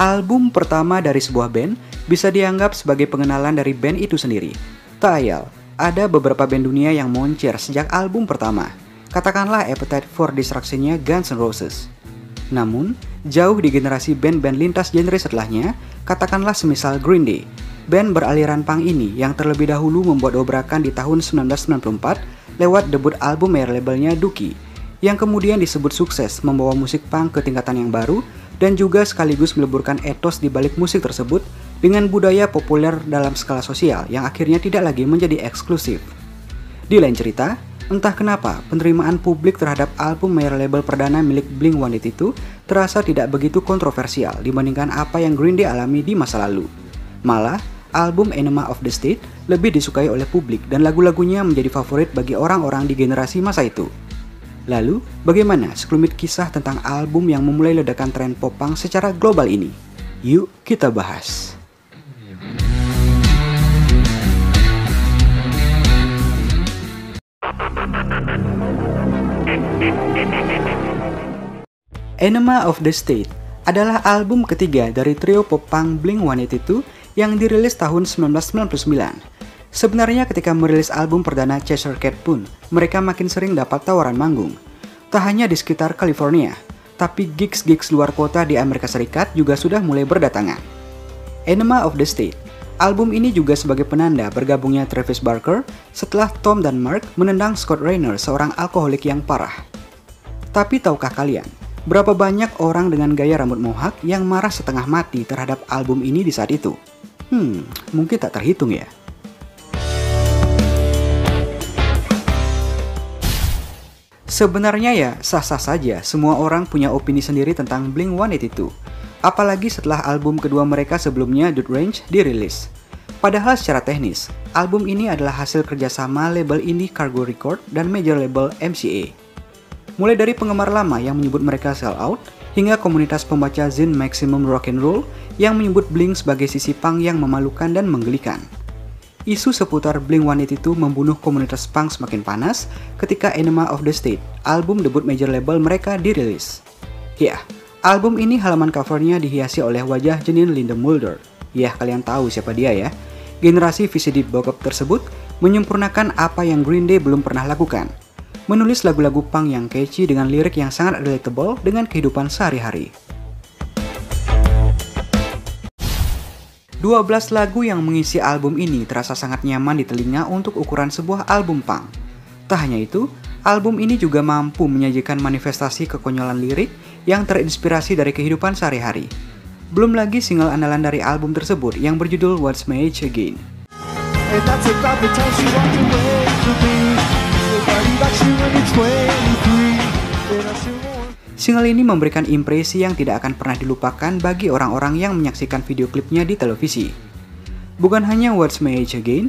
Album pertama dari sebuah band bisa dianggap sebagai pengenalan dari band itu sendiri. Tak ayal, ada beberapa band dunia yang moncer sejak album pertama. Katakanlah Appetite for Destruction-nya Guns N' Roses. Namun, jauh di generasi band-band lintas genre setelahnya, katakanlah semisal Green Day. Band beraliran punk ini yang terlebih dahulu membuat dobrakan di tahun 1994 lewat debut album major labelnya Dookie, yang kemudian disebut sukses membawa musik punk ke tingkatan yang baru dan juga sekaligus meleburkan etos di balik musik tersebut dengan budaya populer dalam skala sosial yang akhirnya tidak lagi menjadi eksklusif. Di lain cerita, entah kenapa penerimaan publik terhadap album major label perdana milik Blink-182 terasa tidak begitu kontroversial dibandingkan apa yang Green Day alami di masa lalu. Malah, album Enema of the State lebih disukai oleh publik dan lagu-lagunya menjadi favorit bagi orang-orang di generasi masa itu. Lalu, bagaimana sekelumit kisah tentang album yang memulai ledakan tren pop punk secara global ini? Yuk kita bahas. Enema of the State adalah album ketiga dari trio pop punk Blink-182 yang dirilis tahun 1999. Sebenarnya ketika merilis album perdana Cheshire Cat pun, mereka makin sering dapat tawaran manggung. Tak hanya di sekitar California, tapi gigs-gigs luar kota di Amerika Serikat juga sudah mulai berdatangan. Enema of the State, album ini juga sebagai penanda bergabungnya Travis Barker setelah Tom dan Mark menendang Scott Raynor, seorang alkoholik yang parah. Tapi tahukah kalian, berapa banyak orang dengan gaya rambut mohawk yang marah setengah mati terhadap album ini di saat itu? Mungkin tak terhitung ya. Sebenarnya ya sah-sah saja semua orang punya opini sendiri tentang Blink-182. Apalagi setelah album kedua mereka sebelumnya Dude Range dirilis. Padahal secara teknis, album ini adalah hasil kerjasama label indie Cargo Record dan major label MCA. Mulai dari penggemar lama yang menyebut mereka sell out, hingga komunitas pembaca zine Maximum Rock'n'Roll yang menyebut Blink sebagai sisi punk yang memalukan dan menggelikan. Isu seputar Blink-182 membunuh komunitas punk semakin panas ketika Enema of the State, album debut major label mereka, dirilis. Ya, album ini halaman covernya dihiasi oleh wajah Janine Linda Mulder. Ya, kalian tahu siapa dia ya. Generasi VCD bokep tersebut menyempurnakan apa yang Green Day belum pernah lakukan. Menulis lagu-lagu punk yang catchy dengan lirik yang sangat relatable dengan kehidupan sehari-hari. 12 lagu yang mengisi album ini terasa sangat nyaman di telinga untuk ukuran sebuah album punk. Tak hanya itu, album ini juga mampu menyajikan manifestasi kekonyolan lirik yang terinspirasi dari kehidupan sehari-hari. Belum lagi single andalan dari album tersebut yang berjudul What's My Age Again. Single ini memberikan impresi yang tidak akan pernah dilupakan bagi orang-orang yang menyaksikan video klipnya di televisi. Bukan hanya What's My Age Again,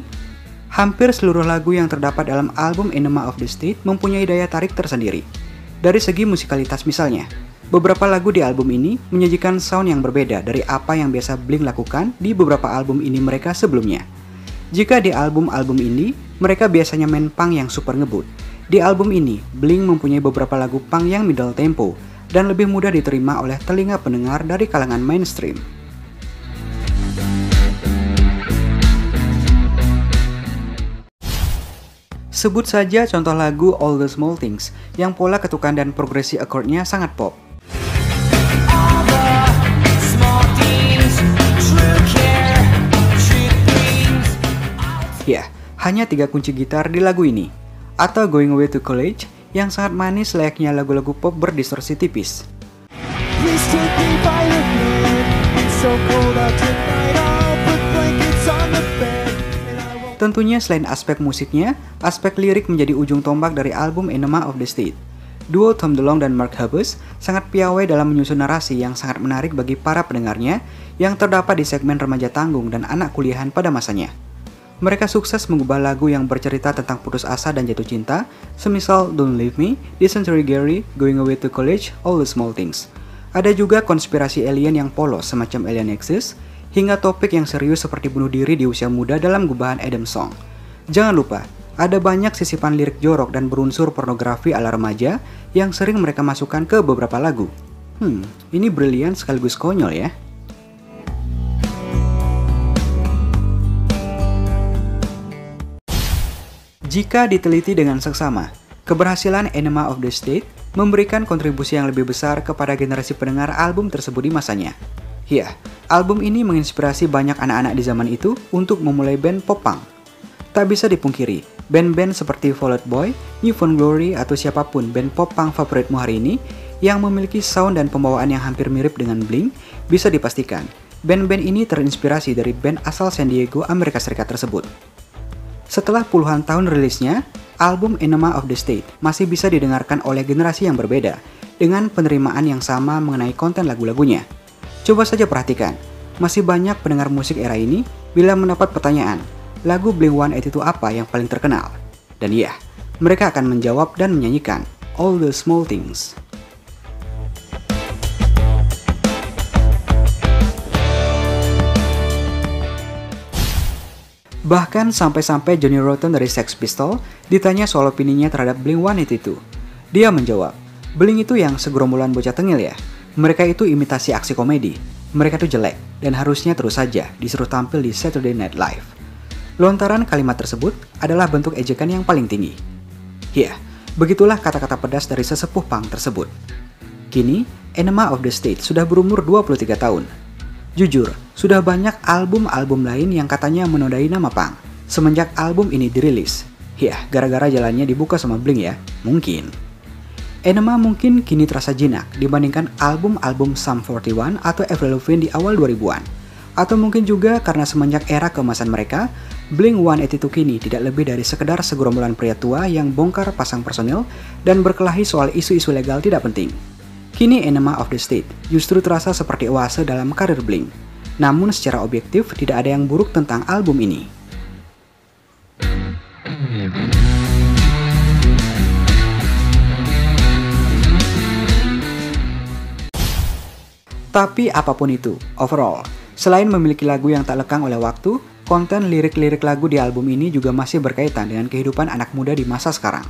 hampir seluruh lagu yang terdapat dalam album Enema of the State mempunyai daya tarik tersendiri. Dari segi musikalitas misalnya, beberapa lagu di album ini menyajikan sound yang berbeda dari apa yang biasa Blink lakukan di beberapa album ini mereka sebelumnya. Jika di album-album ini, mereka biasanya main punk yang super ngebut. Di album ini, Blink mempunyai beberapa lagu punk yang middle tempo dan lebih mudah diterima oleh telinga pendengar dari kalangan mainstream. Sebut saja contoh lagu All the Small Things yang pola ketukan dan progresi akordnya sangat pop. Ya, hanya 3 kunci gitar di lagu ini. Atau Going Away to College yang sangat manis layaknya lagu-lagu pop berdistorsi tipis. Tentunya selain aspek musiknya, aspek lirik menjadi ujung tombak dari album Enema of the State. Duo Tom DeLonge dan Mark Hoppus sangat piawai dalam menyusun narasi yang sangat menarik bagi para pendengarnya yang terdapat di segmen remaja tanggung dan anak kuliahan pada masanya. Mereka sukses mengubah lagu yang bercerita tentang putus asa dan jatuh cinta, semisal Don't Leave Me, Dysentery Gary, Going Away to College, All the Small Things. Ada juga konspirasi alien yang polos semacam Alien Exist, hingga topik yang serius seperti bunuh diri di usia muda dalam gubahan Adam Song. Jangan lupa, ada banyak sisipan lirik jorok dan berunsur pornografi ala remaja yang sering mereka masukkan ke beberapa lagu. Ini brilian sekaligus konyol ya. Jika diteliti dengan seksama, keberhasilan Enema of the State memberikan kontribusi yang lebih besar kepada generasi pendengar album tersebut di masanya. Ya, album ini menginspirasi banyak anak-anak di zaman itu untuk memulai band pop punk. Tak bisa dipungkiri, band-band seperti Fall Out Boy, New Found Glory, atau siapapun band pop punk favoritmu hari ini yang memiliki sound dan pembawaan yang hampir mirip dengan Blink, bisa dipastikan band-band ini terinspirasi dari band asal San Diego, Amerika Serikat tersebut. Setelah puluhan tahun rilisnya, album Enema of the State masih bisa didengarkan oleh generasi yang berbeda dengan penerimaan yang sama mengenai konten lagu-lagunya. Coba saja perhatikan, masih banyak pendengar musik era ini bila mendapat pertanyaan, lagu Blink-182 apa yang paling terkenal? Dan iya, mereka akan menjawab dan menyanyikan All the Small Things. Bahkan sampai-sampai Johnny Rotten dari Sex Pistols ditanya soal opininya terhadap Blink-182. Dia menjawab, Blink itu yang segerombolan bocah tengil ya? Mereka itu imitasi aksi komedi. Mereka itu jelek dan harusnya terus saja disuruh tampil di Saturday Night Live. Lontaran kalimat tersebut adalah bentuk ejekan yang paling tinggi. Ya, begitulah kata-kata pedas dari sesepuh punk tersebut. Kini, Enema of the State sudah berumur 23 tahun. Jujur, sudah banyak album-album lain yang katanya menodai nama punk semenjak album ini dirilis. Ya, gara-gara jalannya dibuka sama Blink ya, mungkin. Enema mungkin kini terasa jinak dibandingkan album-album Sum 41 atau Avril Lavigne di awal 2000-an. Atau mungkin juga karena semenjak era keemasan mereka, Blink-182 kini tidak lebih dari sekedar segerombolan pria tua yang bongkar pasang personil dan berkelahi soal isu-isu legal tidak penting. Kini Enema of the State justru terasa seperti oase dalam karir Blink. Namun secara objektif tidak ada yang buruk tentang album ini. Tapi apapun itu, overall, selain memiliki lagu yang tak lekang oleh waktu, konten lirik-lirik lagu di album ini juga masih berkaitan dengan kehidupan anak muda di masa sekarang.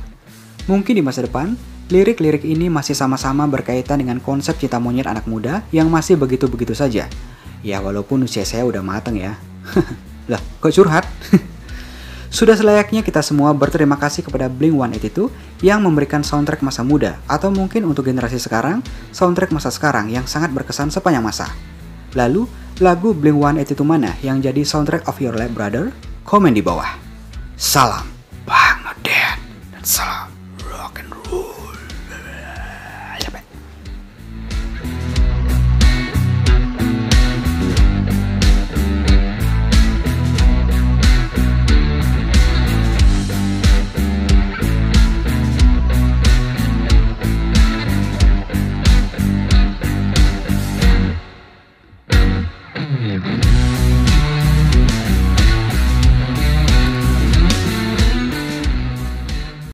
Mungkin di masa depan, lirik-lirik ini masih sama-sama berkaitan dengan konsep cinta monyet anak muda yang masih begitu-begitu saja. Ya walaupun usia saya udah mateng ya. Lah, kok curhat? Sudah selayaknya kita semua berterima kasih kepada Blink-182 yang memberikan soundtrack masa muda, atau mungkin untuk generasi sekarang, soundtrack masa sekarang yang sangat berkesan sepanjang masa. Lalu, lagu Blink-182 mana yang jadi soundtrack of your life brother? Komen di bawah. Salam Bang Noden dan salam